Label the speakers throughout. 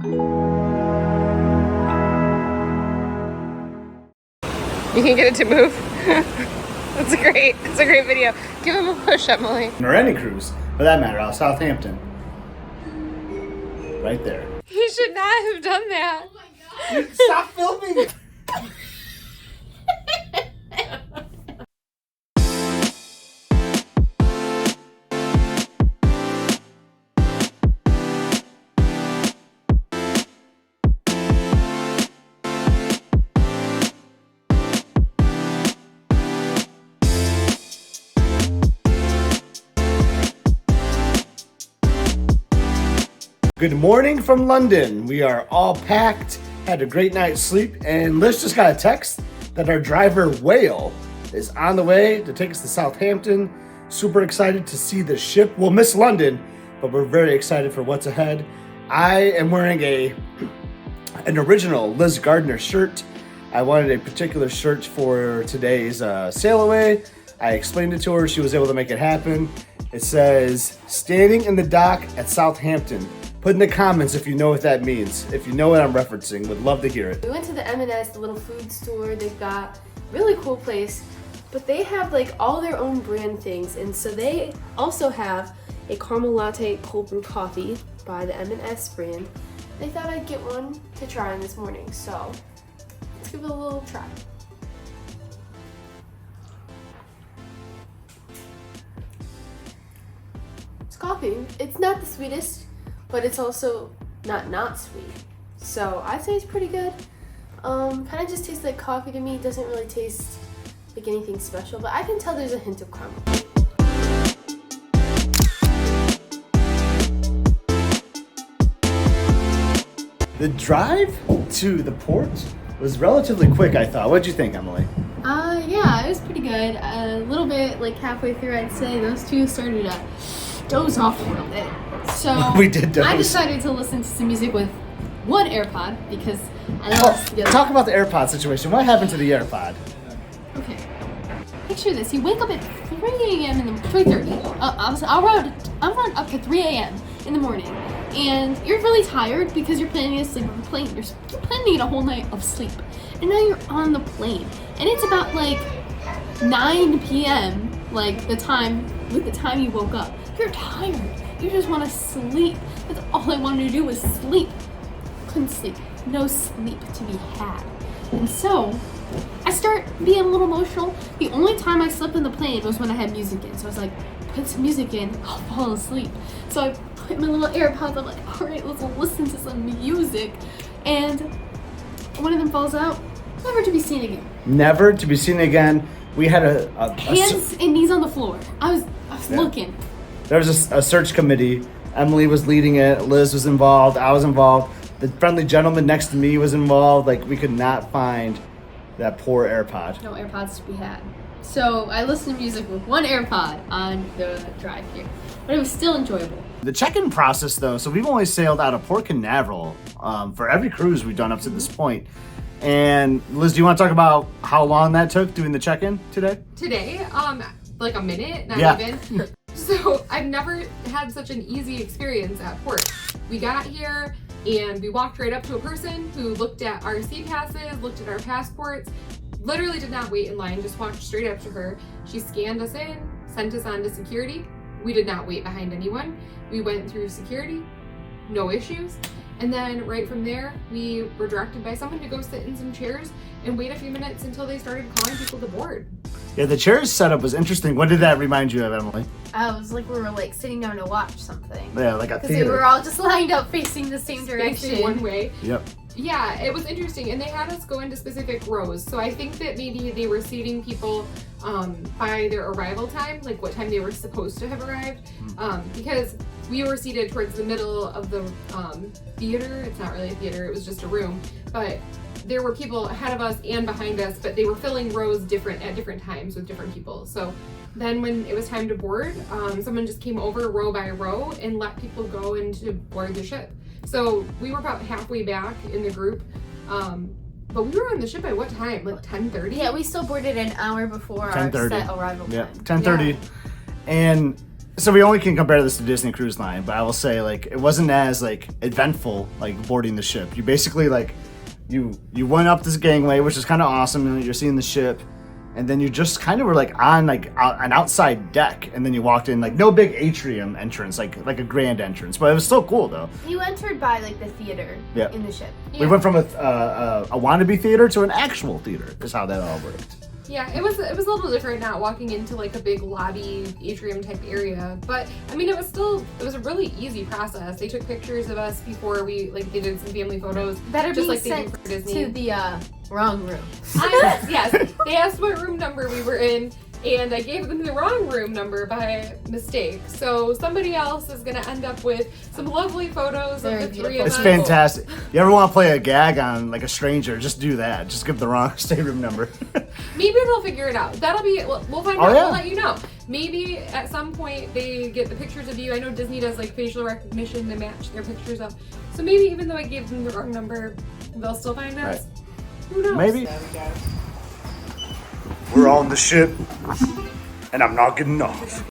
Speaker 1: You can get it to move. It's a great video. Give him a push, Emily.
Speaker 2: Or any cruise, for that matter, out of Southampton. Right there.
Speaker 1: He should not have done that.
Speaker 3: Oh my God.
Speaker 2: Stop filming! Good morning from London. We are all packed, had a great night's sleep, and Liz just got a text that our driver Whale is on the way to take us to Southampton. Super excited to see the ship. We'll miss London, but we're very excited for what's ahead. I am wearing an original Liz Gardner shirt. I wanted a particular shirt for today's sail away. I explained it to her. She was able to make it happen. It says, standing in the dock at Southampton. Put in the comments if you know what that means. If you know what I'm referencing, would love to hear it.
Speaker 4: We went to the M&S, the little food store. They've got a really cool place, but they have like all their own brand things. And so they also have a caramel latte cold brew coffee by the M&S brand. They thought I'd get one to try this morning. So let's give it a little try. It's coffee. It's not the sweetest, but it's also not sweet. So I'd say it's pretty good. Kind of just tastes like coffee to me. It doesn't really taste like anything special, but I can tell there's a hint of caramel.
Speaker 2: The drive to the port was relatively quick, I thought. What'd you think, Emily?
Speaker 4: Yeah, it was pretty good. A little bit, like halfway through, I'd say those two started to doze off a little bit. So
Speaker 2: We did doze.
Speaker 4: I decided to listen to some music with one AirPod because I lost the other.
Speaker 2: Talk about the AirPod situation. What happened to the AirPod?
Speaker 4: Okay. Picture this. You wake up at 3 a.m. in the 3:30. I'll run up to 3 a.m. in the morning, and you're really tired because you're planning to sleep on the plane. You're planning to get a whole night of sleep, and now you're on the plane, and it's about like 9 p.m. like the time you woke up. You're tired. You just want to sleep. That's all I wanted to do was sleep. Couldn't sleep. No sleep to be had. And so I start being a little emotional. The only time I slept on the plane was when I had music in. So I was like, put some music in, I'll fall asleep. So I put my little AirPods, I'm like, all right, let's listen to some music. And one of them falls out, never to be seen again.
Speaker 2: Never to be seen again. We had
Speaker 4: hands and knees on the floor. I was looking.
Speaker 2: There was a search committee. Emily was leading it. Liz was involved. I was involved. The friendly gentleman next to me was involved. Like, we could not find that poor AirPod.
Speaker 4: No AirPods to be had. So I listened to music with one AirPod on the drive here, but it was still enjoyable.
Speaker 2: The check-in process, though, so we've only sailed out of Port Canaveral for every cruise we've done up to this point. And Liz, do you want to talk about how long that took doing the check-in today?
Speaker 3: Today, like a minute, not even. So I've never had such an easy experience at port. We got here and we walked right up to a person who looked at our sea passes, looked at our passports, literally did not wait in line, just walked straight up to her. She scanned us in, sent us on to security. We did not wait behind anyone. We went through security, no issues. And then right from there, we were directed by someone to go sit in some chairs and wait a few minutes until they started calling people to board.
Speaker 2: Yeah, the chairs setup was interesting. What did that remind you of, Emily?
Speaker 4: I was like, we were like sitting down to watch something.
Speaker 2: Yeah, like a
Speaker 4: Because
Speaker 2: theater.
Speaker 4: we were all just lined up facing the same direction.
Speaker 3: One way.
Speaker 2: Yep.
Speaker 3: Yeah, it was interesting, and they had us go into specific rows. So I think that maybe they were seating people by their arrival time, like what time they were supposed to have arrived, because we were seated towards the middle of the theater. It's not really a theater, it was just a room, but there were people ahead of us and behind us, but they were filling rows at different times with different people. So then when it was time to board, someone just came over row by row and let people go in to board the ship. So we were about halfway back in the group, but we were on the ship at what time? Like 10:30?
Speaker 4: Yeah, we still boarded an hour before our
Speaker 2: 10:30.
Speaker 4: set arrival time.
Speaker 2: Yeah, 10:30.
Speaker 3: Yeah.
Speaker 2: And So we only can compare this to Disney Cruise Line, but I will say like it wasn't as like eventful like boarding the ship. You basically like you went up this gangway, which is kind of awesome, and you're seeing the ship, and then you just kind of were like on like an outside deck, and then you walked in like no big atrium entrance, like a grand entrance, but it was still cool though.
Speaker 5: You entered by like the theater
Speaker 2: Yeah.
Speaker 5: in the ship.
Speaker 2: We went from a wannabe theater to an actual theater. Is how that all worked.
Speaker 3: Yeah, it was a little different not walking into like a big lobby atrium type area, but I mean it was a really easy process. They took pictures of us before they did some family photos.
Speaker 5: Better
Speaker 3: just
Speaker 5: be
Speaker 3: like they do
Speaker 5: sent
Speaker 3: for Disney.
Speaker 5: to the wrong room.
Speaker 3: Yes, they asked what room number we were in, and I gave them the wrong room number by mistake. So somebody else is gonna end up with some lovely photos
Speaker 5: Very
Speaker 3: of the three
Speaker 5: beautiful.
Speaker 3: of
Speaker 2: It's
Speaker 3: us.
Speaker 2: fantastic. You ever want to play a gag on like a stranger? Just do that. Just give the wrong stateroom number.
Speaker 3: Maybe they'll figure it out. That'll be. We'll find
Speaker 2: Oh,
Speaker 3: out.
Speaker 2: yeah.
Speaker 3: We'll let you know. Maybe at some point they get the pictures of you. I know Disney does like facial recognition to match their pictures up. So maybe even though I gave them the wrong number, they'll still find us.
Speaker 2: Right.
Speaker 3: Who knows?
Speaker 2: Maybe. We're on the ship, and I'm not getting off.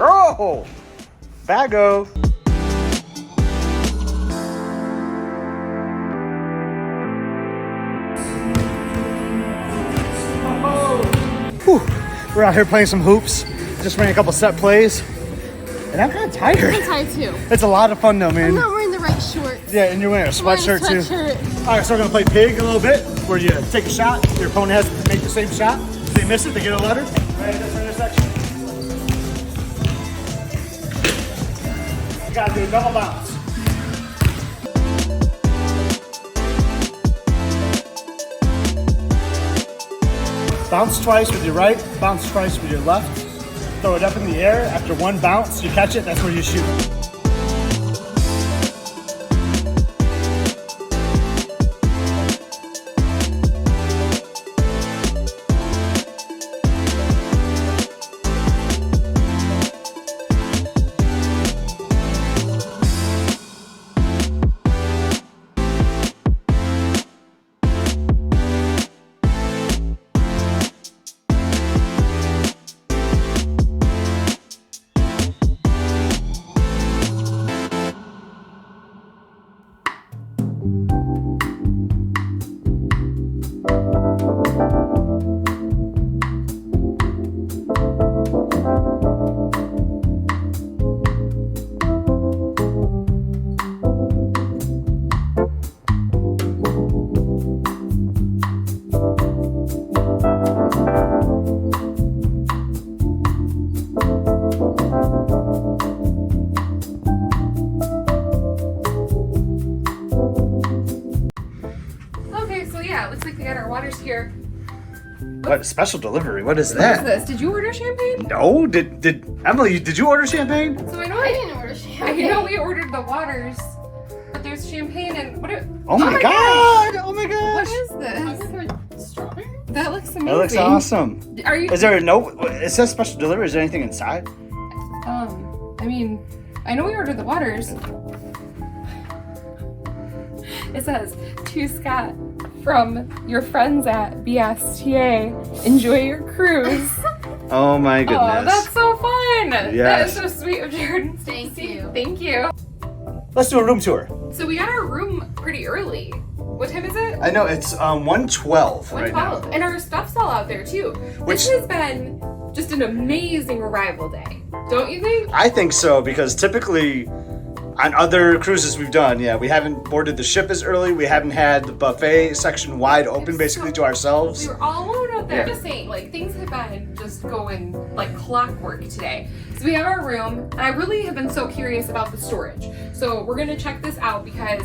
Speaker 2: Oh! Bago! Whew. We're out here playing some hoops. Just ran a couple set plays. And I'm kind of tired.
Speaker 4: I'm tired too.
Speaker 2: It's a lot of fun though, man.
Speaker 4: I'm not wearing the right shorts.
Speaker 2: Yeah, and you're wearing a sweatshirt too.
Speaker 4: Sweatshirt.
Speaker 2: All right, so we're gonna play pig a little bit, where you take a shot, your opponent has to make the same shot. If they miss it, they get a letter. Right at this intersection. You gotta do a double bounce. Bounce twice with your right, bounce twice with your left. Throw it up in the air. After one bounce, you catch it, that's where you shoot.
Speaker 3: Here.
Speaker 2: What special delivery? What is
Speaker 3: What
Speaker 2: that?
Speaker 3: is this? Did you order champagne?
Speaker 2: No, did Emily? Did you order champagne?
Speaker 3: So I know
Speaker 4: I didn't order champagne.
Speaker 3: I know we ordered the waters, but there's champagne and what?
Speaker 2: Oh my god! Oh my
Speaker 3: What
Speaker 2: gosh!
Speaker 3: is this?
Speaker 4: Strawberry?
Speaker 3: That looks amazing.
Speaker 2: That looks awesome.
Speaker 3: Are you?
Speaker 2: Is there a note? It says special delivery. Is there anything inside?
Speaker 3: I mean, I know we ordered the waters. It says, to Scott from your friends at BSTA. Enjoy your cruise.
Speaker 2: Oh my goodness!
Speaker 3: Oh, that's so fun. That
Speaker 2: Yes.
Speaker 3: is so sweet of Jordan.
Speaker 4: Thank you.
Speaker 3: Thank you.
Speaker 2: Let's do a room tour.
Speaker 3: So we got our room pretty early. What time is it?
Speaker 2: I know it's 1:12 right now.
Speaker 3: 1:12. And our stuff's all out there too.
Speaker 2: Which-
Speaker 3: This has been just an amazing arrival day. Don't you think?
Speaker 2: I think so because typically on other cruises we've done, yeah, we haven't boarded the ship as early. We haven't had the buffet section wide open basically to ourselves.
Speaker 3: We were all alone out there.
Speaker 2: Yeah.
Speaker 3: Just saying, like, things have been just going like clockwork today. So we have our room, and I really have been so curious about the storage. So we're gonna check this out because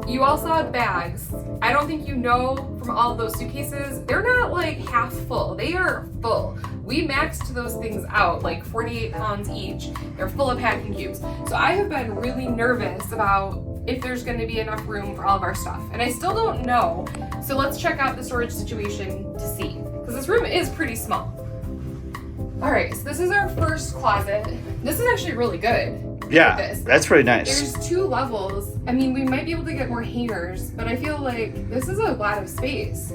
Speaker 3: you all saw the bags. I don't think you know from all of those suitcases, they're not like half full. They are full. We maxed those things out, like 48 pounds each. They're full of packing cubes. So I have been really nervous about if there's gonna be enough room for all of our stuff. And I still don't know. So let's check out the storage situation to see. Because this room is pretty small. All right, so this is our first closet. This is actually really good.
Speaker 2: Yeah,
Speaker 3: This.
Speaker 2: that's pretty nice.
Speaker 3: There's 2 levels. I mean, we might be able to get more hangers, but I feel like this is a lot of space.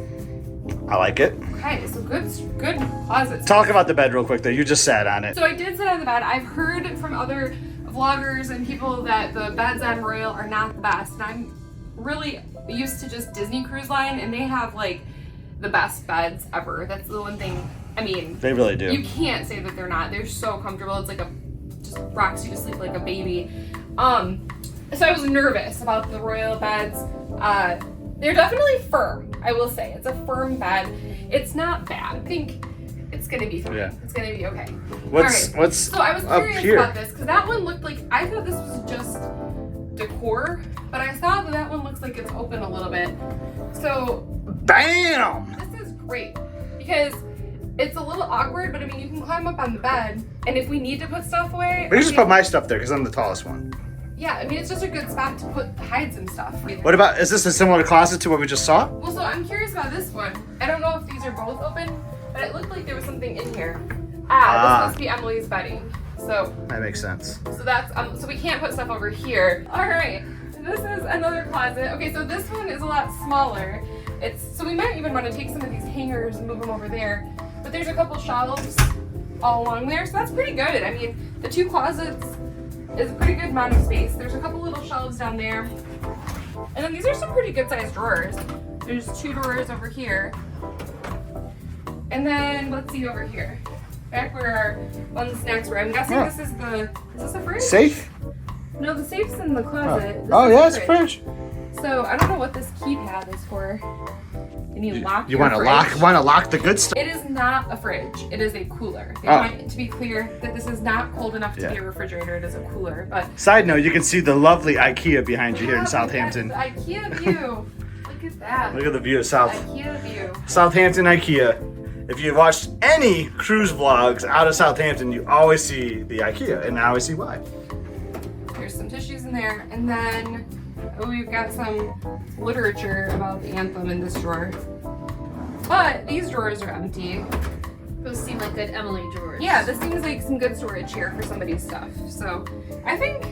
Speaker 2: I like it.
Speaker 3: Okay, so good closet.
Speaker 2: Talk about the bed real quick though. You just sat on it.
Speaker 3: So I did sit on the bed. I've heard from other vloggers and people that the beds on Royal are not the best. And I'm really used to just Disney Cruise Line, and they have like the best beds ever. That's the one thing. I mean,
Speaker 2: They really do.
Speaker 3: you can't say that they're not. They're so comfortable. It's like just rocks you to sleep like a baby. So I was nervous about the Royal beds. They're definitely firm, I will say. It's a firm bed. It's not bad. I think it's gonna be fine.
Speaker 2: Yeah.
Speaker 3: It's gonna be okay.
Speaker 2: What's
Speaker 3: All right.
Speaker 2: what's
Speaker 3: So I was
Speaker 2: up
Speaker 3: curious
Speaker 2: here?
Speaker 3: about this because that one looked like, I thought this was just decor, but I saw that that one looks like it's open a little bit. So
Speaker 2: Bam!
Speaker 3: this is great because it's a little awkward, but I mean, you can climb up on the bed, and if we need to put stuff away,
Speaker 2: We can just
Speaker 3: I mean,
Speaker 2: put my stuff there because I'm the tallest one.
Speaker 3: yeah, I mean, it's just a good spot to hide some stuff.
Speaker 2: What about, is this a similar closet to what we just saw?
Speaker 3: Well, so I'm curious about this one. I don't know if these are both open, but it looked like there was something in here. This must be Emily's bedding. So
Speaker 2: That makes sense.
Speaker 3: that's so we can't put stuff over here. All right, this is another closet. Okay, so this one is a lot smaller. So we might even want to take some of these hangers and move them over there. But there's a couple shelves all along there, so that's pretty good. I mean, the 2 closets is a pretty good amount of space. There's a couple little shelves down there. And then these are some pretty good sized drawers. There's 2 drawers over here. And then let's see over here. Back where our the snacks were. I'm guessing this is this a fridge?
Speaker 2: Safe?
Speaker 3: No, the safe's in the closet. This
Speaker 2: Oh
Speaker 3: is
Speaker 2: yeah,
Speaker 3: the
Speaker 2: it's a fridge.
Speaker 3: So I don't know what this keypad is for. Can you lock
Speaker 2: You
Speaker 3: your
Speaker 2: want to
Speaker 3: fridge?
Speaker 2: lock the good stuff?
Speaker 3: It is not a fridge. It is a cooler. They
Speaker 2: Oh.
Speaker 3: want it to be clear that this is not cold enough to be a refrigerator. It is a cooler. But
Speaker 2: Side note, you can see the lovely IKEA behind you here in
Speaker 3: yeah,
Speaker 2: Southampton.
Speaker 3: the IKEA view. Look at that.
Speaker 2: Look at the view of South
Speaker 3: IKEA view.
Speaker 2: Southampton IKEA. If you've watched any cruise vlogs out of Southampton, you always see the IKEA, and I always see why.
Speaker 3: There's some tissues in there, and then we've got some literature about the anthem in this drawer. But these drawers are empty.
Speaker 5: Those seem like good Emily drawers.
Speaker 3: Yeah, this seems like some good storage here for somebody's stuff. So I think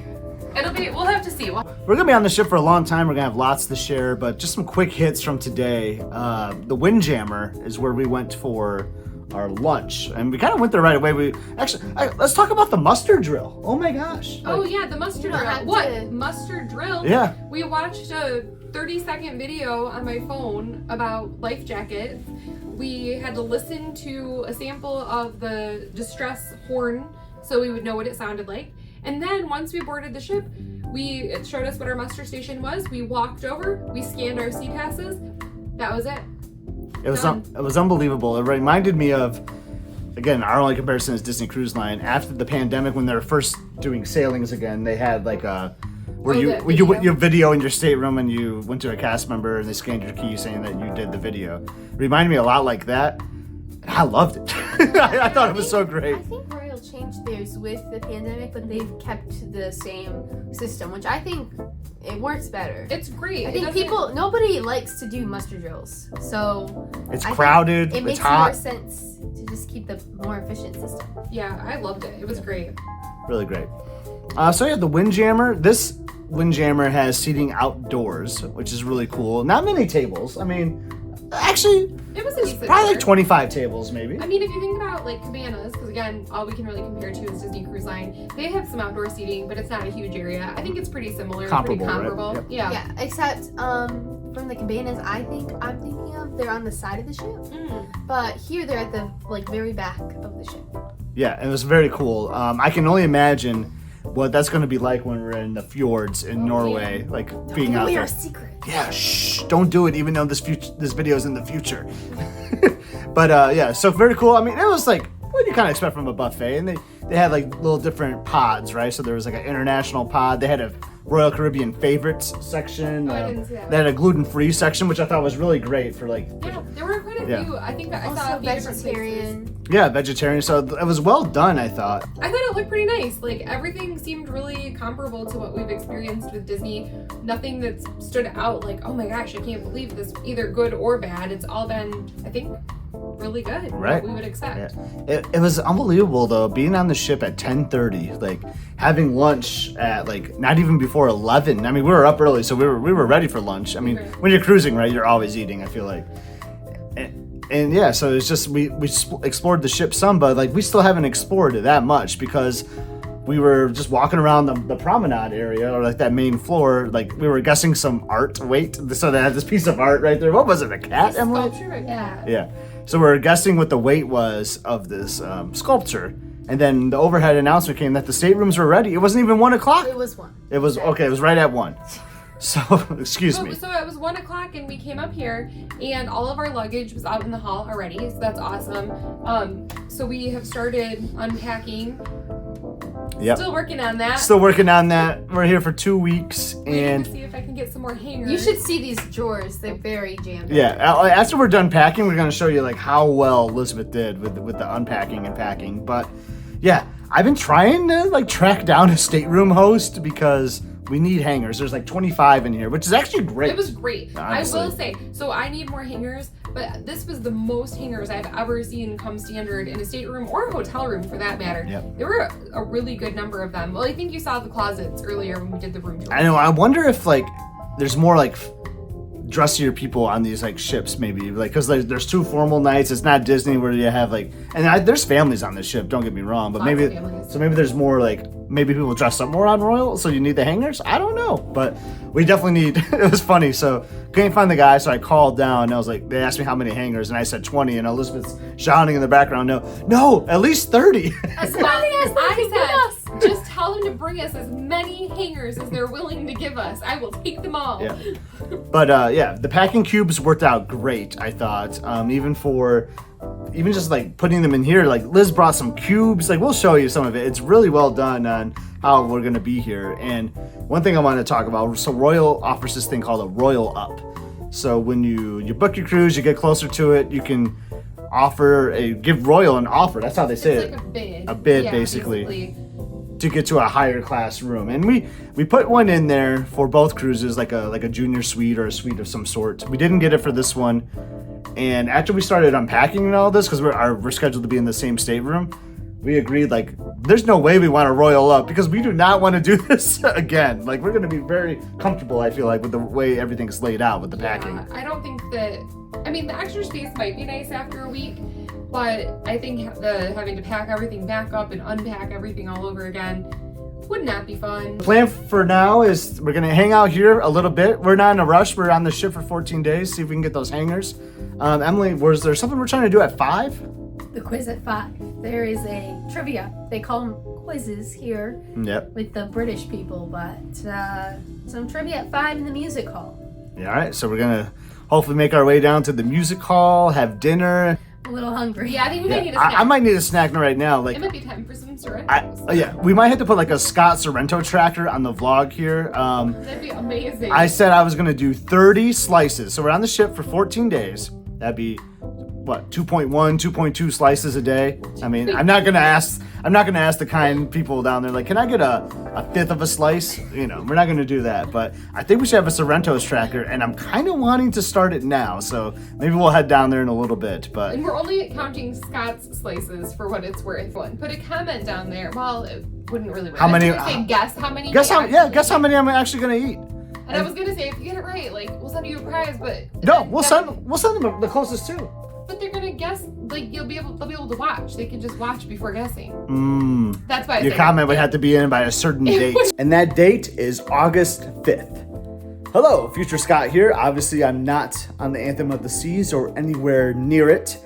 Speaker 3: we'll have to see.
Speaker 2: We're gonna be on the ship for a long time. We're gonna have lots to share, but just some quick hits from today. The Windjammer is where we went for our lunch, and we kind of went there right away. Let's talk about the mustard drill. Oh my gosh!
Speaker 3: Oh yeah, the mustard
Speaker 5: You don't
Speaker 3: drill.
Speaker 5: have
Speaker 3: What?
Speaker 5: to-
Speaker 3: Mustard drill?
Speaker 2: Yeah.
Speaker 3: We watched a 30-second video on my phone about life jackets. We had to listen to a sample of the distress horn so we would know what it sounded like. And then once we boarded the ship, it showed us what our muster station was. We walked over, we scanned our sea passes. That was it.
Speaker 2: It was unbelievable. It reminded me of, again, our only comparison is Disney Cruise Line. After the pandemic, when they were first doing sailings again, they had like a where you video in your stateroom and you went to a cast member and they scanned your key saying that you did the video. It reminded me a lot like that. I loved it. I thought it was so great.
Speaker 5: I think Royal changed theirs with the pandemic, but they've kept the same system, which I think it works better.
Speaker 3: It's great.
Speaker 5: I think nobody likes to do muster drills, so
Speaker 2: It's
Speaker 5: I think
Speaker 2: crowded.
Speaker 5: It
Speaker 2: It's
Speaker 5: makes
Speaker 2: hot.
Speaker 5: more sense to just keep the more efficient system.
Speaker 3: Yeah, I loved it. It was great.
Speaker 2: Really great. So yeah, the Windjammer. This Windjammer has seating outdoors, which is really cool. Not many tables. I mean, actually,
Speaker 3: It was a decent
Speaker 2: probably like
Speaker 3: order.
Speaker 2: 25 tables, maybe.
Speaker 3: I mean, if you think about like cabanas, because again, all we can really compare to is Disney Cruise Line. They have some outdoor seating, but it's not a huge area. I think it's pretty similar,
Speaker 2: Comparable,
Speaker 3: pretty
Speaker 2: right?
Speaker 3: comparable.
Speaker 2: Yep.
Speaker 3: Yeah.
Speaker 5: Yeah, except from the cabanas I'm thinking of, they're on the side of the ship, but here they're at the very back of the ship.
Speaker 2: Yeah, it was very cool. I can only imagine what that's going to be like when we're in the fjords in Norway, like being out
Speaker 5: We
Speaker 2: there.
Speaker 5: are secret.
Speaker 2: Yeah, shh, don't do it, even though this video is in the future. But yeah, so very cool. I mean, it was like what you kind of expect from a buffet, and they had like little different pods, right? So there was like an international pod. They had a Royal Caribbean favorites section.
Speaker 3: Oh, I didn't see that.
Speaker 2: They had a gluten-free section, which I thought was really great for like.
Speaker 3: Yeah, there were quite a
Speaker 2: Yeah.
Speaker 3: few. I think I saw
Speaker 5: Also
Speaker 3: a few different places.
Speaker 5: vegetarian.
Speaker 2: Yeah, vegetarian. So it was well done, I thought.
Speaker 3: I thought it looked pretty nice. Like everything seemed really comparable to what we've experienced with Disney. Nothing that stood out like, oh my gosh, I can't believe this, either good or bad. It's all been, I think, really good.
Speaker 2: Right.
Speaker 3: What we would expect.
Speaker 2: Yeah. It was unbelievable though, being on the ship at 10:30, like having lunch at like not even before 11. I mean, we were up early, so we were ready for lunch. I mean, when you're cruising, right, you're always eating, I feel like. And yeah, so it's just we explored the ship some, but like we still haven't explored it that much because we were just walking around the promenade area or like that main floor. Like we were guessing some art. Wait, so they had this piece of art right there. What was it? A cat, Emily?
Speaker 3: Sculpture, yeah.
Speaker 2: Yeah. So we were guessing what the weight was of this sculpture, and then the overhead announcement came that the staterooms were ready. It wasn't even 1 o'clock.
Speaker 5: It was one.
Speaker 2: It was okay. It was right at 1. So excuse me.
Speaker 3: So it was 1 o'clock and we came up here and all of our luggage was out in the hall already, so that's awesome. So we have started unpacking.
Speaker 2: Yep.
Speaker 3: Still working on that.
Speaker 2: Still working on that. We're here for 2 weeks,
Speaker 3: Waiting
Speaker 2: and
Speaker 3: to see if I can get some more hangers.
Speaker 5: You should see these drawers. They're very jammed.
Speaker 2: yeah. After we're done packing, we're gonna show you like how well Elizabeth did with the unpacking and packing. But yeah, I've been trying to like track down a stateroom host because we need hangers. There's like 25 in here, which is actually great.
Speaker 3: It was great.
Speaker 2: Honestly.
Speaker 3: I will say, so I need more hangers, but this was the most hangers I've ever seen come standard in a stateroom or a hotel room for that matter.
Speaker 2: Yep.
Speaker 3: There were a really good number of them. Well, I think you saw the closets earlier when we did the room tour.
Speaker 2: I know. I wonder if like there's more like dressier people on these like ships, maybe like because there's 2 formal nights. It's not Disney where you have like, and there's families on this ship. Don't get me wrong, but maybe there's more like maybe people dress up more on Royal, so you need the hangers. I don't know, but we definitely need. It was funny, so couldn't find the guy, so I called down and I was like, they asked me how many hangers, and I said 20, and Elizabeth's shouting in the background, no, at least 30.
Speaker 3: I said, just tell them to bring us as many hangers as they're willing to give us. I will take them all.
Speaker 2: Yeah. But yeah, the packing cubes worked out great, I thought. Even just like putting them in here, like Liz brought some cubes. Like we'll show you some of it. It's really well done on how we're gonna be here. And one thing I want to talk about, so Royal offers this thing called a Royal Up. So when you book your cruise, you get closer to it, you can give Royal an offer. That's how they say
Speaker 3: It's
Speaker 2: it.
Speaker 3: like a bid.
Speaker 2: A bid, basically. To get to a higher class room, and we put one in there for both cruises, like a junior suite or a suite of some sort. We didn't get it for this one, and after we started unpacking and all this, because we're scheduled to be in the same stateroom, we agreed like there's no way we want to Royal Up because we do not want to do this again. Like we're going to be very comfortable, I feel like, with the way everything's laid out with the packing.
Speaker 3: I don't think that. I mean, the extra space might be nice after a week. But I think having to pack everything back up and unpack everything all over again would not be fun.
Speaker 2: The plan for now is we're going to hang out here a little bit. We're not in a rush. We're on the ship for 14 days. See if we can get those hangers. Emily, was there something we're trying to do at 5?
Speaker 5: The quiz at 5. There is a trivia. They call them quizzes here.
Speaker 2: Yep.
Speaker 5: With the British people, but some trivia at 5 in the music hall.
Speaker 2: Yeah, all right. So we're going to hopefully make our way down to the music hall, have dinner.
Speaker 5: A little hungry.
Speaker 3: Yeah, I think we might need a snack.
Speaker 2: I might need a snack right now. Like,
Speaker 3: it might be time for some Sorrento.
Speaker 2: Yeah, we might have to put like a Scott Sorrento tracker on the vlog here.
Speaker 3: That'd be amazing.
Speaker 2: I said I was gonna do 30 slices. So we're on the ship for 14 days. That'd be what, 2.1, 2.2 slices a day. I mean, I'm not gonna ask the kind people down there like, can I get a fifth of a slice? You know, we're not gonna do that. But I think we should have a Sorrento's tracker, and I'm kind of wanting to start it now. So maybe we'll head down there in a little bit. But
Speaker 3: and we're only counting Scott's slices for what it's worth. Put a comment down there. Well, it wouldn't really.
Speaker 2: How many?
Speaker 3: Guess how many.
Speaker 2: Guess how many I'm actually gonna eat.
Speaker 3: And I was gonna say, if you get it right, like we'll send you a prize, but
Speaker 2: no, we'll send them the closest two.
Speaker 3: But they're gonna guess, like they'll be able to watch. They can just watch before guessing. That's why
Speaker 2: your comment would have to be in by a certain date, and that date is August 5th. Hello, Future Scott here. Obviously, I'm not on the Anthem of the Seas or anywhere near it,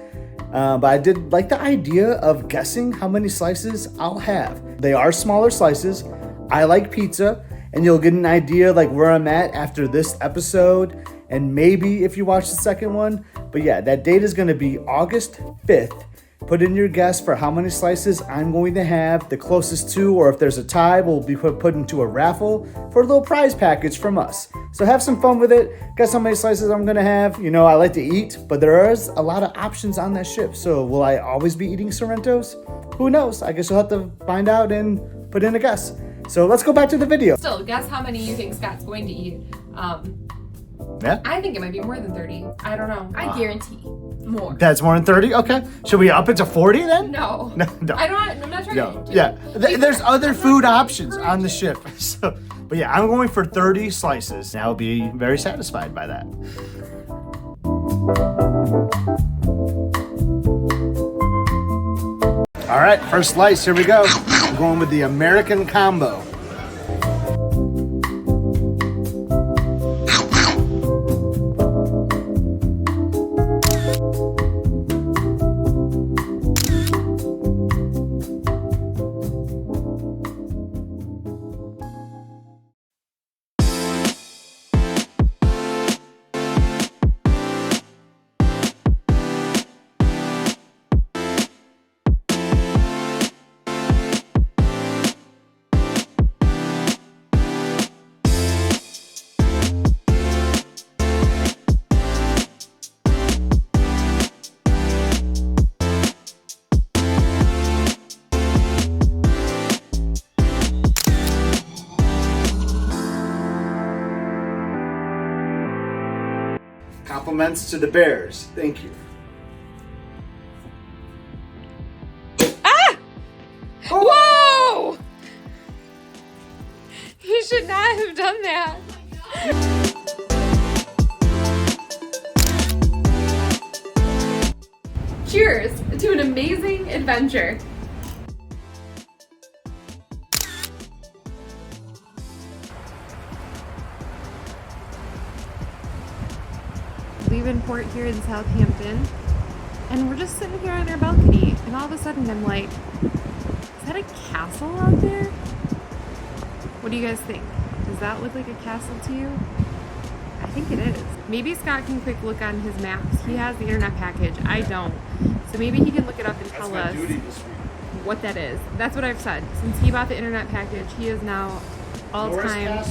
Speaker 2: but I did like the idea of guessing how many slices I'll have. They are smaller slices. I like pizza, and you'll get an idea like where I'm at after this episode, and maybe if you watch the second one. But yeah, that date is going to be August 5th. Put in your guess for how many slices I'm going to have. The closest two, or if there's a tie, will be put into a raffle for a little prize package from us. So have some fun with it. Guess how many slices I'm going to have. You know, I like to eat, but there is a lot of options on that ship. So will I always be eating Sorrentos? Who knows? I guess you'll have to find out and put in a guess. So let's go back to the video.
Speaker 3: Still, guess how many you think Scott's going to eat.
Speaker 2: Yeah?
Speaker 3: I think it might be more than 30. I don't know.
Speaker 5: I guarantee more.
Speaker 2: That's more than 30? Okay. Should we up it to 40 then?
Speaker 3: No.
Speaker 2: No.
Speaker 3: I'm not trying to.
Speaker 2: Yeah. There's other food options on the ship. So, but yeah, I'm going for 30 slices. And I'll be very satisfied by that. All right, first slice, here we go. I'm going with the American combo. Compliments to the Bears. Thank you.
Speaker 3: Ah! Oh. Whoa! You should not have done that. Cheers to an amazing adventure. Leaving port here in Southampton, and we're just sitting here on our balcony, and all of a sudden I'm like, is that a castle out there? What do you guys think? Does that look like a castle to you? I think it is. Maybe Scott can quick look on his maps. He has the internet package. I don't. So maybe he can look it up and tell us what that is. That's what I've said. Since he bought the internet package, he is now all-time...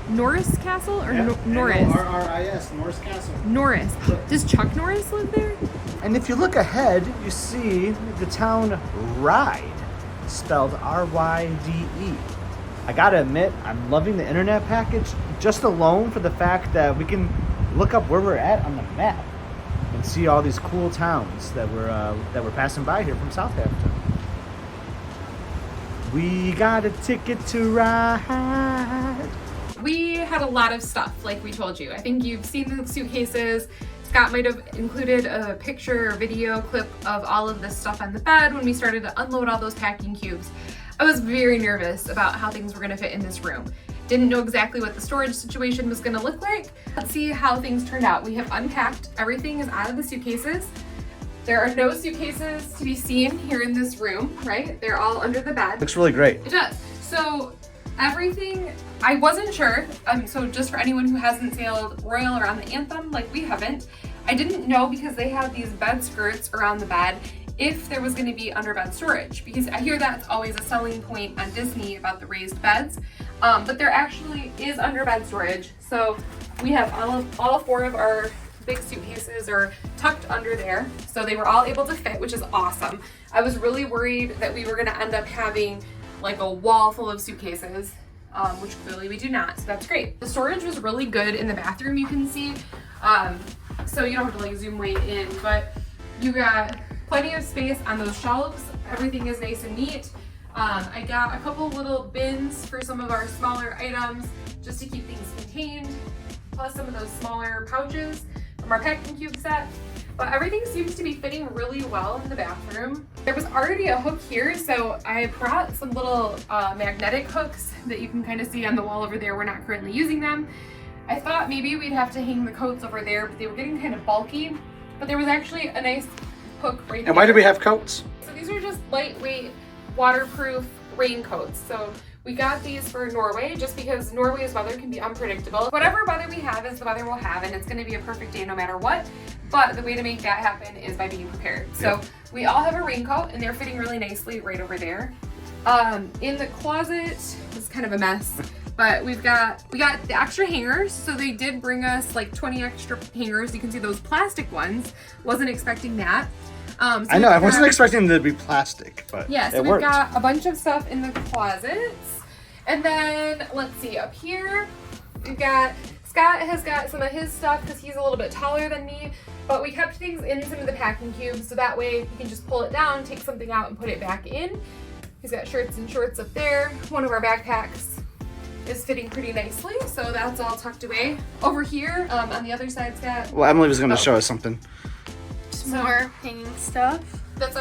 Speaker 3: Norris Castle or Norris?
Speaker 2: Norris, Norris Castle.
Speaker 3: Norris. Does Chuck Norris live there?
Speaker 2: And if you look ahead, you see the town Ryde, spelled R-Y-D-E. I gotta admit, I'm loving the internet package just alone for the fact that we can look up where we're at on the map and see all these cool towns that we're passing by here from Southampton. We got a ticket to ride.
Speaker 3: We had a lot of stuff, like we told you. I think you've seen the suitcases. Scott might have included a picture or video clip of all of this stuff on the bed when we started to unload all those packing cubes. I was very nervous about how things were gonna fit in this room. Didn't know exactly what the storage situation was gonna look like. Let's see how things turned out. We have unpacked, everything is out of the suitcases. There are no suitcases to be seen here in this room, right? They're all under the bed.
Speaker 2: Looks really great.
Speaker 3: It does. So everything, I wasn't sure, so just for anyone who hasn't sailed Royal or on the Anthem, like we haven't, I didn't know because they have these bed skirts around the bed if there was going to be under-bed storage, because I hear that's always a selling point on Disney about the raised beds, but there actually is under-bed storage. So we have all four of our big suitcases are tucked under there, so they were all able to fit, which is awesome. I was really worried that we were going to end up having like a wall full of suitcases, which clearly we do not, so that's great. The storage was really good in the bathroom, you can see, so you don't have to like zoom way in, but you got plenty of space on those shelves. Everything is nice and neat. I got a couple little bins for some of our smaller items just to keep things contained, plus some of those smaller pouches from our packing cube set. But everything seems to be fitting really well in the bathroom. There was already a hook here, so I brought some little magnetic hooks that you can kind of see on the wall over there. We're not currently using them. I thought maybe we'd have to hang the coats over there, but they were getting kind of bulky. But there was actually a nice hook right there.
Speaker 2: And why do we have coats?
Speaker 3: So these are just lightweight, waterproof raincoats. So we got these for Norway just because Norway's weather can be unpredictable. Whatever weather we have is the weather we'll have, and it's going to be a perfect day no matter what. But the way to make that happen is by being prepared. So we all have a raincoat, and they're fitting really nicely right over there. In the closet, it's kind of a mess, but we got the extra hangers. So they did bring us like 20 extra hangers. You can see those plastic ones. Wasn't expecting that. So
Speaker 2: I know, I wasn't expecting them to be plastic, but
Speaker 3: yeah, so we've got a bunch of stuff in the closets. And then let's see, up here, we've got, Scott has got some of his stuff because he's a little bit taller than me, but we kept things in some of the packing cubes so that way he can just pull it down, take something out and put it back in. He's got shirts and shorts up there. One of our backpacks is fitting pretty nicely, so that's all tucked away. Over here, on the other side, Scott.
Speaker 2: Well, Emily was going to show us something.
Speaker 5: More hanging stuff.
Speaker 3: That's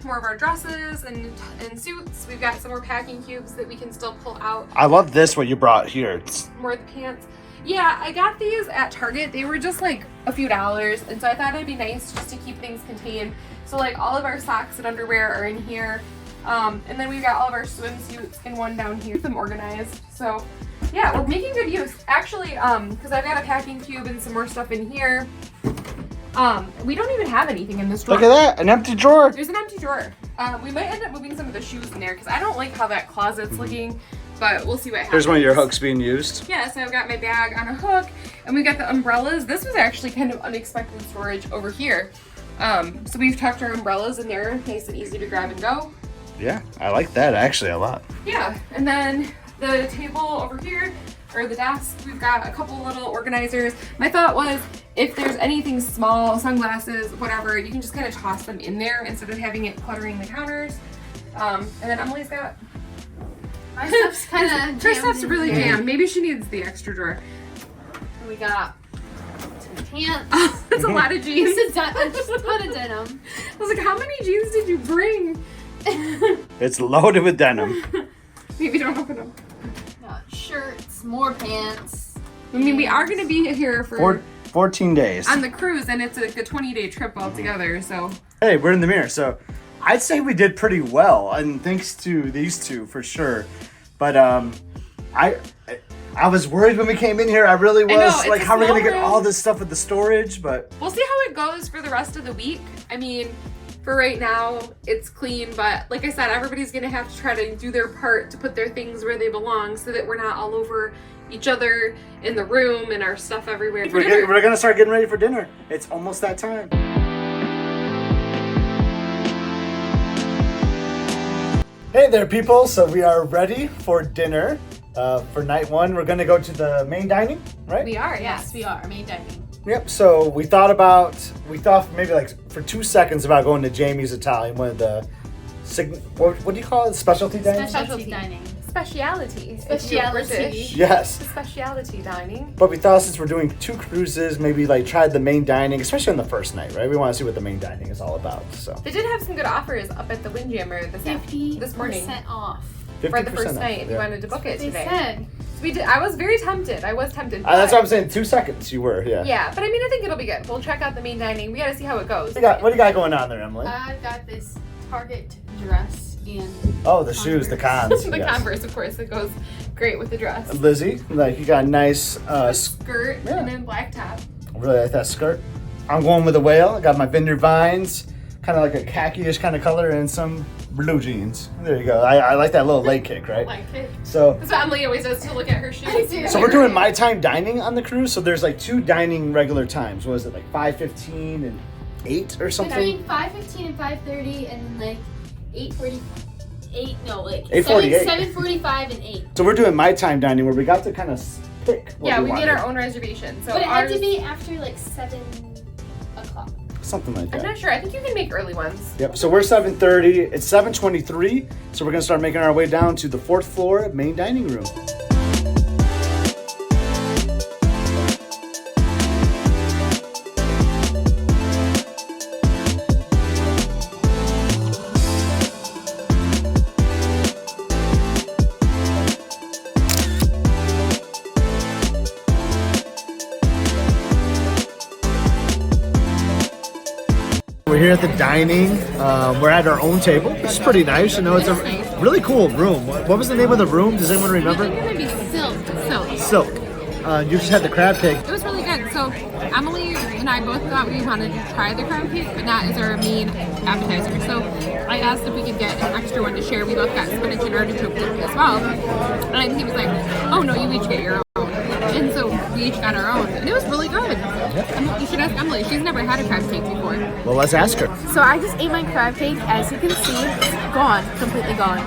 Speaker 3: more of our dresses and suits. We've got some more packing cubes that we can still pull out.
Speaker 2: I love this, what you brought here. It's
Speaker 3: More of the pants. Yeah, I got these at Target. They were just like a few dollars, and so I thought it'd be nice just to keep things contained. So like all of our socks and underwear are in here. And then we've got all of our swimsuits in one down here. Keep them organized. So yeah, we're making good use. Actually, because I've got a packing cube and some more stuff in here. We don't even have anything in this drawer.
Speaker 2: Look at that, an empty drawer.
Speaker 3: There's an empty drawer. We might end up moving some of the shoes in there because I don't like how that closet's looking, but we'll see what happens.
Speaker 2: Here's one of your hooks being used.
Speaker 3: Yeah, so I've got my bag on a hook, and we got the umbrellas. This was actually kind of unexpected storage over here. So we've tucked our umbrellas in there, nice and easy to grab and go.
Speaker 2: Yeah, I like that actually a lot.
Speaker 3: Yeah, and then the table over here, or the desk, we've got a couple little organizers. My thought was, if there's anything small, sunglasses, whatever, you can just kind of toss them in there instead of having it cluttering the counters. And then Emily's got...
Speaker 5: My stuff's kind of
Speaker 3: Her stuff's really jammed. Maybe she needs the extra drawer.
Speaker 5: We got
Speaker 4: Pants.
Speaker 3: That's a lot of jeans.
Speaker 4: Just a ton of denim.
Speaker 3: I was like, how many jeans did you bring?
Speaker 2: It's loaded with denim.
Speaker 3: Maybe don't open them.
Speaker 4: Shirts, more pants.
Speaker 3: I mean, we are going to be here for
Speaker 2: 14 days.
Speaker 3: on the cruise, and it's like a 20-day trip altogether, so.
Speaker 2: Hey, we're in the mirror, so I'd say we did pretty well, and thanks to these two for sure. But I was worried when we came in here. I really was.
Speaker 3: know, it's
Speaker 2: like,
Speaker 3: a
Speaker 2: how are we gonna
Speaker 3: small
Speaker 2: get
Speaker 3: room.
Speaker 2: all this stuff with the storage? But
Speaker 3: We'll see how it goes for the rest of the week. I mean, for right now, it's clean, but like I said, everybody's gonna have to try to do their part to put their things where they belong so that we're not all over each other in the room and our stuff everywhere.
Speaker 2: we're gonna start getting ready for dinner. It's almost that time. Hey there, people. So we are ready for dinner. For night one, we're gonna go to the main dining, right?
Speaker 3: We are,
Speaker 4: Yes, we are. Main dining.
Speaker 2: Yep. So we thought maybe like for 2 seconds about going to Jamie's Italian, one of the what do you call it? Specialty dining?
Speaker 4: Specialty dining.
Speaker 3: Speciality.
Speaker 4: Speciality.
Speaker 2: Yes.
Speaker 3: Speciality dining.
Speaker 2: But we thought since we're doing 2 cruises, maybe like try the main dining, especially on the first night, right? We want to see what the main dining is all about. So
Speaker 3: They did have some good offers up at the Windjammer this morning.
Speaker 4: 50% off.
Speaker 3: For the first
Speaker 2: off,
Speaker 3: night, we
Speaker 2: yeah.
Speaker 3: wanted to book it
Speaker 4: They
Speaker 3: today.
Speaker 4: said.
Speaker 3: So we did. I was very tempted.
Speaker 2: That's
Speaker 3: but-
Speaker 2: what I'm saying. 2 seconds, you were, yeah.
Speaker 3: Yeah, but I mean, I think it'll be good. We'll check out the main dining. We got to see how it goes.
Speaker 2: What do you got going on there, Emily?
Speaker 4: I've got this Target dress and
Speaker 2: Oh, the shoes, the cons.
Speaker 3: The
Speaker 2: yes.
Speaker 3: Converse, of course, it goes great with the dress.
Speaker 2: Lizzie, like you got a nice
Speaker 3: Skirt
Speaker 2: yeah.
Speaker 3: and then black top.
Speaker 2: really like that skirt. I'm going with a whale. I got my Vineyard Vines, kind of like a khaki-ish kind of color, and some blue jeans. There you go. I like that little leg kick, right?
Speaker 3: Like it.
Speaker 2: So
Speaker 3: That's what Emily always does to look at her shoes.
Speaker 2: So we're doing my time dining on the cruise. So there's like 2 dining regular times. What is it, like 5:15 and 8 or something?
Speaker 4: between 5:15 and 5:30 and like 8:48. No, like
Speaker 2: 8:48.
Speaker 4: 7:45 and 8.
Speaker 2: So we're doing my time dining where we got to kind of pick what
Speaker 3: Yeah,
Speaker 2: we
Speaker 3: we made
Speaker 2: wanted.
Speaker 3: our own reservation. So
Speaker 4: But it had
Speaker 3: ours,
Speaker 4: to be after like 7 o'clock.
Speaker 2: Something like
Speaker 3: I'm
Speaker 2: that.
Speaker 3: not sure. I think you can make early ones.
Speaker 2: Yep, so we're 7:30. It's 7:23. So we're gonna start making our way down to the 4th floor main dining room. We're here at the dining. We're at our own table. It's pretty nice. You know, it's a really cool room. What was the name of the room? Does anyone remember?
Speaker 3: It's gonna be silk.
Speaker 2: Silk. You just had the crab cake.
Speaker 3: It was really good. So Emily and I both thought we wanted to try the crab cake, but not as our main appetizer. So I asked if we could get an extra one to share. We both got spinach and artichoke dip as well. And he was like, oh no, you each get your own. And so we each got our own. And it was really good. You should ask Emily. She's never had a crab cake before.
Speaker 2: Well, let's ask her.
Speaker 5: So I just ate my crab cake. As you can see, it's gone, completely gone.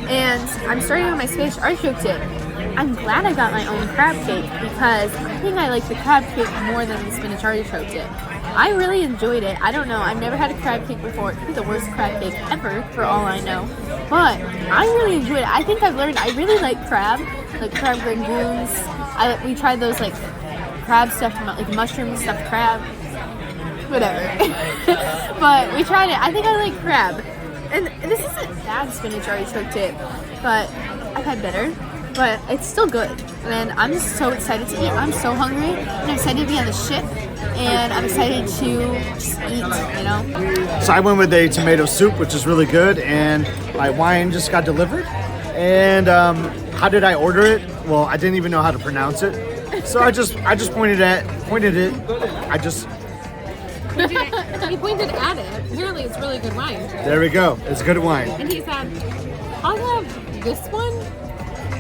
Speaker 5: And I'm starting on my spinach artichoke dip. I'm glad I got my own crab cake because I think I like the crab cake more than the spinach artichoke dip. I really enjoyed it. I don't know. I've never had a crab cake before. It could be the worst crab cake ever, for all I know. But I really enjoyed it. I think I've learned I really like crab rangoons. We tried those like crab stuffed, like mushroom stuffed crab. Whatever. But we tried it. I think I like crab. And this isn't bad spinach artichoke dip, but I've had better. But it's still good. And I'm just so excited to eat. I'm so hungry. And I'm excited to be on the ship. And I'm excited to just eat, you know?
Speaker 2: So I went with a tomato soup, which is really good, and my wine just got delivered. And how did I order it? Well, I didn't even know how to pronounce it. So I just pointed it.
Speaker 3: He pointed at it. Apparently it's really good wine.
Speaker 2: There we go. It's good wine.
Speaker 3: And he said, I'll have this one.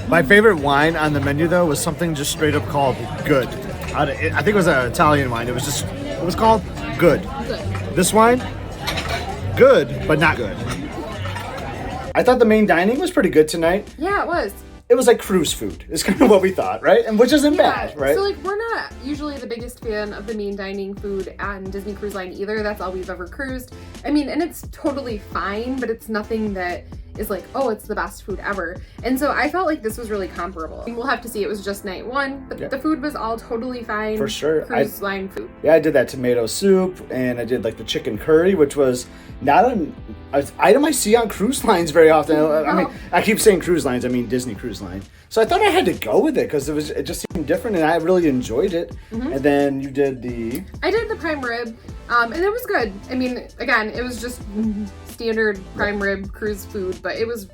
Speaker 2: My favorite wine on the menu though was something just straight up called Good. I think it was an Italian wine. It was called Good.
Speaker 3: Good.
Speaker 2: This wine, good, but not good. I thought the main dining was pretty good tonight.
Speaker 3: Yeah, it was.
Speaker 2: It was like cruise food. It's kind of what we thought, right? And which isn't bad, right?
Speaker 3: So like we're not usually the biggest fan of the main dining food on Disney Cruise Line either. That's all we've ever cruised. I mean, and it's totally fine, but it's nothing that is like, oh, it's the best food ever. And so I felt like this was really comparable. We'll have to see. It was just night one, but the food was all totally fine.
Speaker 2: For sure.
Speaker 3: Cruise line food.
Speaker 2: Yeah, I did that tomato soup, and I did like the chicken curry, which was not an item I see on cruise lines very often. I mean, I keep saying cruise lines, I mean Disney Cruise Line. So I thought I had to go with it because it just seemed different, and I really enjoyed it. And then you did I
Speaker 3: did the prime rib, and it was good. I mean, again, it was just standard prime rib cruise food, but it was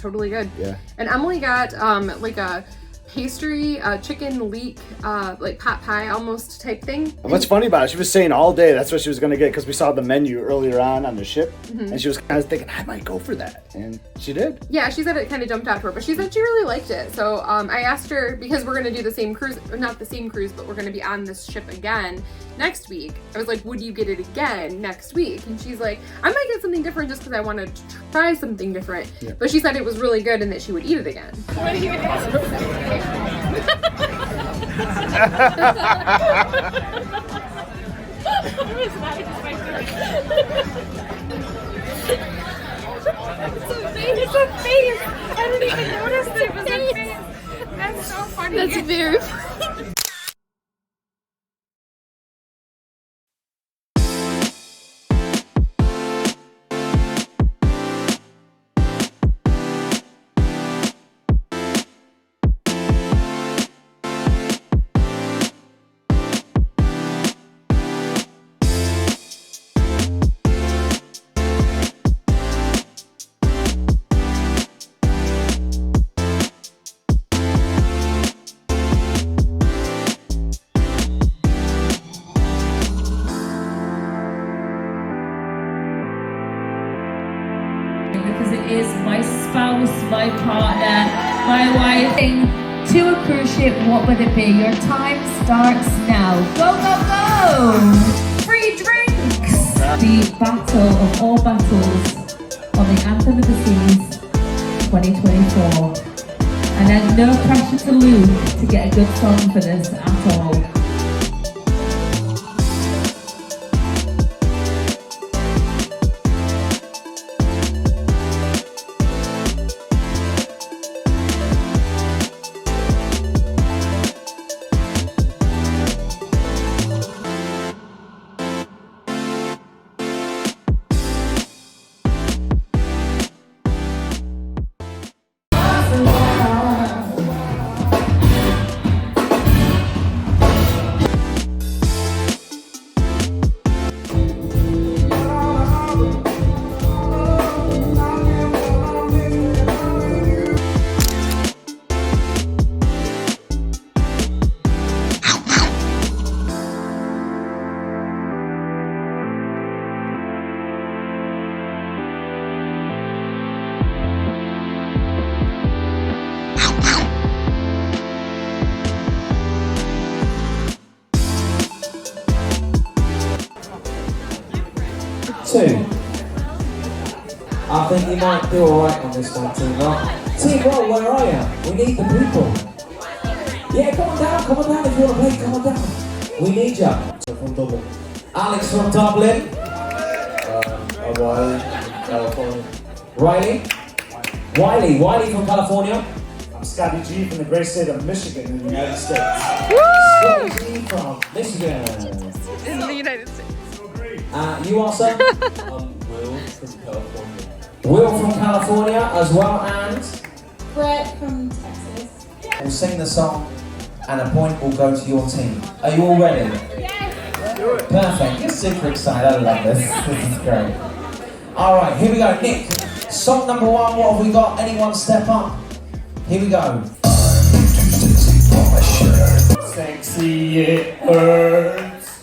Speaker 3: totally good.
Speaker 2: Yeah.
Speaker 3: And Emily got like a pastry, chicken leek, like pot pie almost type thing.
Speaker 2: And what's funny about it, she was saying all day that's what she was going to get because we saw the menu earlier on the ship, and she was kind of thinking, I might go for that, and she did.
Speaker 3: Yeah, she said it kind of jumped out to her, but she said she really liked it. So I asked her, because we're going to do the same cruise, or not the same cruise, but we're going to be on this ship again next week. I was like, would you get it again next week? And she's like, I might get something different just because I want to try something different. Yeah. But she said it was really good and that she would eat it again. What are you going to do? It's a face. I didn't even notice it was a face. That's so funny.
Speaker 4: That's very funny.
Speaker 6: Because it is my spouse, my partner, my wife. To a cruise ship, what would it be? Your time starts now. Go, go, go! Free drinks! The battle of all battles on the Anthem of the Seas 2024. And then no pressure to Luke to get a good song for this at all.
Speaker 7: I think you might do alright on this one, Team Rock. Team Rock, where are you? We need the people. Yeah, come on down if you want to play, come on down. We need you.
Speaker 8: From Dublin.
Speaker 7: Alex from Dublin.
Speaker 8: Wiley, California.
Speaker 7: Wiley from California.
Speaker 8: I'm Scotty G from the great state of Michigan in the United States.
Speaker 7: Scotty G from Michigan.
Speaker 1: In the United States.
Speaker 7: You are, sir?
Speaker 8: Will from California.
Speaker 7: Will from California as well, and
Speaker 9: Brett from Texas.
Speaker 7: we'll sing the song and a point will go to your team. Are you all ready?
Speaker 9: Yes.
Speaker 7: Perfect. You're super excited. I love this. This is great. Alright, here we go. Nick, song number one. What have we got? Anyone step up? Here we go.
Speaker 8: Sexy it hurts.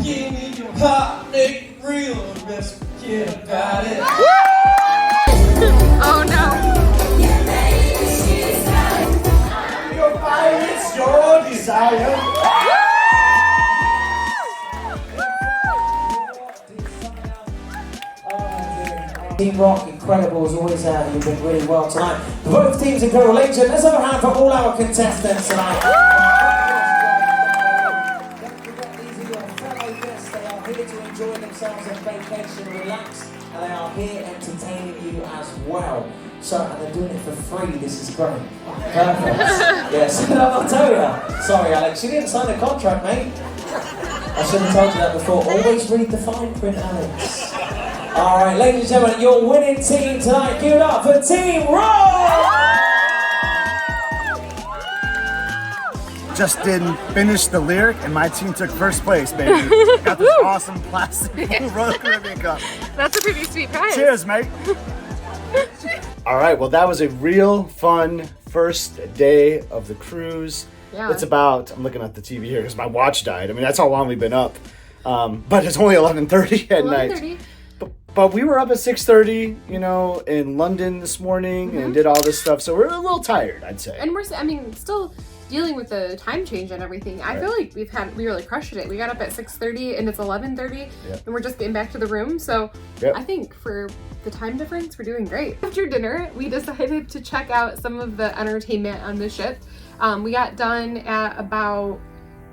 Speaker 8: Give me your heart, make it real, the rest forget about it.
Speaker 1: Oh no.
Speaker 8: Your fire, it's your desire.
Speaker 7: Team Rock, incredible as always. You've been really well tonight. Both teams incredible. Ladies and gentlemen, let's have a hand for all our contestants tonight. Don't forget, these are your fellow guests. They are here to enjoy themselves on vacation. here entertaining you as well. So, and they're doing it for free. This is great. Perfect. Yes, I'll tell you. Sorry, Alex, you didn't sign a contract, mate. I should have told you that before. Always read the fine print, Alex. All right, ladies and gentlemen, your winning team tonight. Give it up for Team Roll!
Speaker 2: Just didn't finish the lyric, and my team took first place, baby. Got this awesome plastic Royal Caribbean cup.
Speaker 1: That's a pretty sweet prize.
Speaker 2: Cheers, mate. All right, well, that was a real fun first day of the cruise.
Speaker 1: Yeah.
Speaker 2: It's about, I'm looking at the TV here because my watch died. I mean, that's how long we've been up. But it's only 11:30 at night. But we were up at 6:30, you know, in London this morning and did all this stuff. So we're a little tired, I'd say.
Speaker 3: And we're, I mean, still dealing with the time change and everything. I feel like we really crushed it. We got up at 6:30 and it's 11:30 and we're just getting back to the room. So I think for the time difference, we're doing great. After dinner, we decided to check out some of the entertainment on the ship. We got done at about,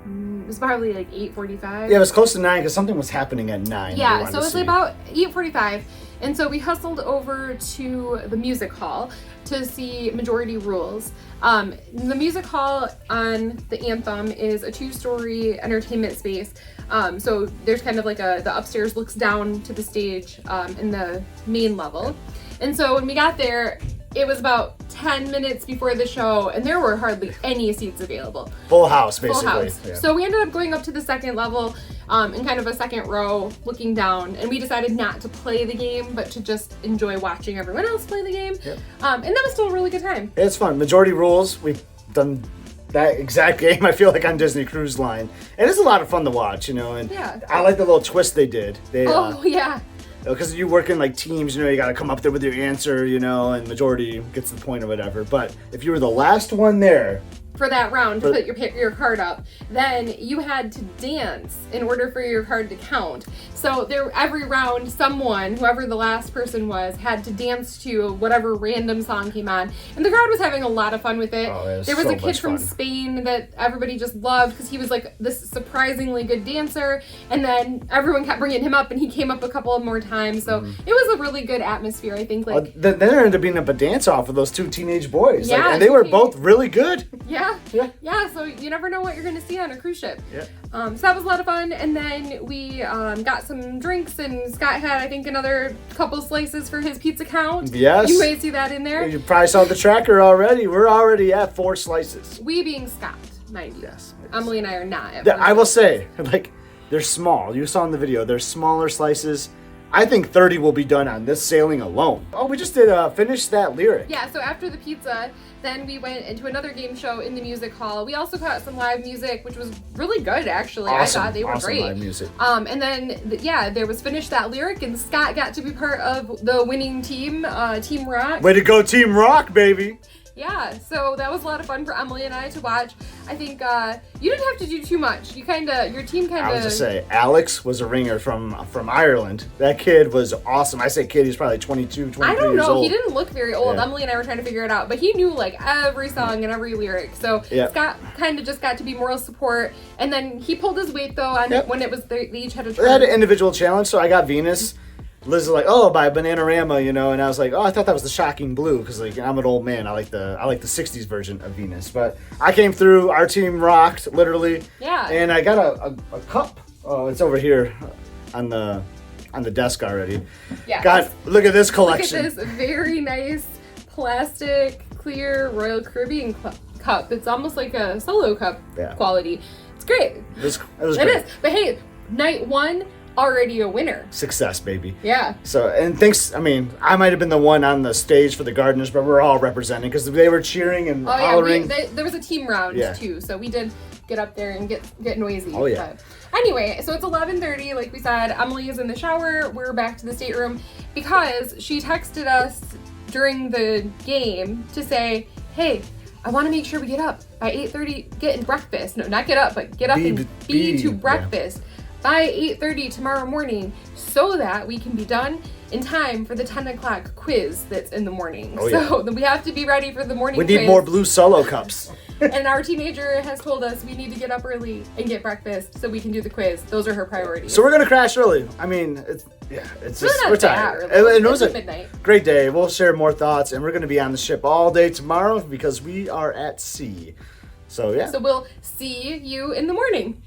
Speaker 3: it was probably like 8:45.
Speaker 2: Yeah, it was close to 9 because something was happening at 9.
Speaker 3: Yeah, so it was about 8:45. And so we hustled over to the music hall to see Majority Rules. The music hall on the Anthem is a 2-story entertainment space. So there's kind of like the upstairs looks down to the stage in the main level. And so when we got there, it was about 10 minutes before the show and there were hardly any seats available.
Speaker 2: Full house, basically.
Speaker 3: Full house. Yeah. So we ended up going up to the second level in kind of a second row looking down, and we decided not to play the game but to just enjoy watching everyone else play the game. And that was still a really good time.
Speaker 2: It's fun. Majority Rules, we've done that exact game, I feel like, on Disney Cruise Line. And it's a lot of fun to watch, you know, and I like the little twist they did. Because you work in like teams, you know, you got to come up there with your answer, you know, and Majority gets the point or whatever. But if you were the last one there
Speaker 3: for that round to put your card up, then you had to dance in order for your card to count. So every round, whoever the last person was, had to dance to whatever random song came on. And the crowd was having a lot of fun with it. There was a kid from Spain that everybody just loved because he was like this surprisingly good dancer. And then everyone kept bringing him up and he came up a couple of more times. So it was a really good atmosphere, I think. Like
Speaker 2: then there ended up being a dance off with those 2 teenage boys.
Speaker 3: Yeah,
Speaker 2: and they were both really good.
Speaker 3: Yeah, so you never know what you're gonna see on a cruise ship. So that was a lot of fun, and then we got some drinks, and Scott had, I think, another couple slices for his pizza count.
Speaker 2: Yes.
Speaker 3: You may see that in there.
Speaker 2: You probably saw the tracker already. We're already at 4 slices.
Speaker 3: We being Scott, mind you.
Speaker 2: Yes.
Speaker 3: Emily and I are not.
Speaker 2: I will say, like, they're small. You saw in the video, they're smaller slices. I think 30 will be done on this sailing alone. Oh, we just did finish that lyric.
Speaker 3: Yeah, so after the pizza, then we went into another game show in the music hall. We also got some live music, which was really good, actually.
Speaker 2: Awesome,
Speaker 3: I thought they were great.
Speaker 2: Live music.
Speaker 3: And then, there was Finish That Lyric, and Scott got to be part of the winning team, Team Rock.
Speaker 2: Way to go, Team Rock, baby.
Speaker 3: Yeah, so that was a lot of fun for Emily and I to watch. I think you didn't have to do too much. Your team kind of...
Speaker 2: I was to say, Alex was a ringer from Ireland. That kid was awesome. I say kid, he's probably 22, 23
Speaker 3: I don't know.
Speaker 2: years old.
Speaker 3: He didn't look very old. Yeah. Emily and I were trying to figure it out, but he knew like every song and every lyric. So Scott kind of just got to be moral support. And then he pulled his weight though on when it was they each had a turn.
Speaker 2: They had an individual challenge, so I got Venus. Liz is like, oh, by Bananarama, you know, and I was like, oh, I thought that was the Shocking Blue because like I'm an old man. I like the 60s version of Venus, but I came through. Our team rocked, literally.
Speaker 3: Yeah.
Speaker 2: And I got a cup. Oh, it's over here on the desk already. Yeah. Look at this collection.
Speaker 3: Look at this very nice plastic clear Royal Caribbean cup. It's almost like a solo cup quality. It's great.
Speaker 2: It was great.
Speaker 3: It is. But hey, night 1. Already a winner.
Speaker 2: Success, baby.
Speaker 3: Yeah.
Speaker 2: So, and thanks, I mean, I might have been the one on the stage for the gardeners, but we're all representing because they were cheering and hollering.
Speaker 3: There was a team round too, so we did get up there and get noisy.
Speaker 2: Oh, yeah.
Speaker 3: But anyway, so it's 11:30, like we said. Emily is in the shower. We're back to the stateroom because she texted us during the game to say, hey, I want to make sure we get up by 8:30, get in breakfast. No, not get up, but get up and be to breakfast. By 8:30 tomorrow morning so that we can be done in time for the 10 o'clock quiz that's in the morning.
Speaker 2: Oh, yeah.
Speaker 3: So we have to be ready for the morning
Speaker 2: We
Speaker 3: quiz.
Speaker 2: need more blue Solo cups.
Speaker 3: And our teenager has told us we need to get up early and get breakfast so we can do the quiz. Those are her priorities.
Speaker 2: So we're gonna crash early. I mean, it's
Speaker 3: It's
Speaker 2: just
Speaker 3: really not
Speaker 2: we're
Speaker 3: that
Speaker 2: tired.
Speaker 3: early.
Speaker 2: And it was
Speaker 3: It's
Speaker 2: a
Speaker 3: midnight.
Speaker 2: great day. We'll share more thoughts, and we're gonna be on the ship all day tomorrow because we are at sea. So yeah.
Speaker 3: So we'll see you in the morning.